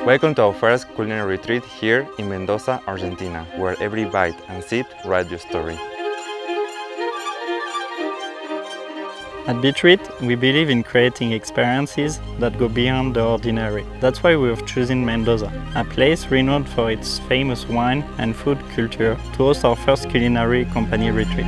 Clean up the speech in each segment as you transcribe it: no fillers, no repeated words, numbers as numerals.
Welcome to our first culinary retreat here in Mendoza, Argentina, where every bite and sip write your story. At Betreat, we believe in creating experiences that go beyond the ordinary. That's why we have chosen Mendoza, a place renowned for its famous wine and food culture, to host our first culinary company retreat.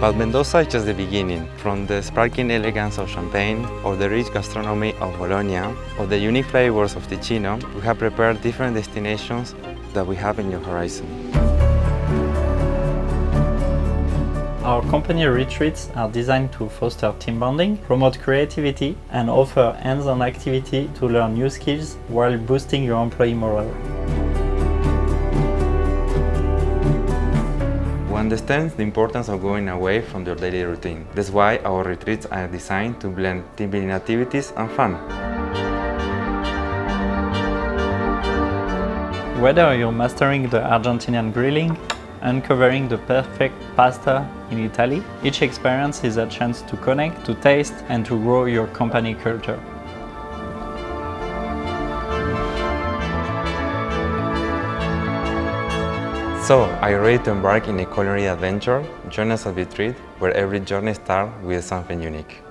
But Mendoza is just the beginning. From the sparkling elegance of Champagne, or the rich gastronomy of Bologna, or the unique flavors of Ticino, we have prepared different destinations that we have in your horizon. Our company retreats are designed to foster team bonding, promote creativity, and offer hands-on activity to learn new skills while boosting your employee morale. We understand the importance of going away from your daily routine. That's why our retreats are designed to blend team building activities and fun. Whether you're mastering the Argentinian grilling, uncovering the perfect pasta in Italy, each experience is a chance to connect, to taste, and to grow your company culture. So, are you ready to embark in a culinary adventure? Join us at Betreat, where every journey starts with something unique.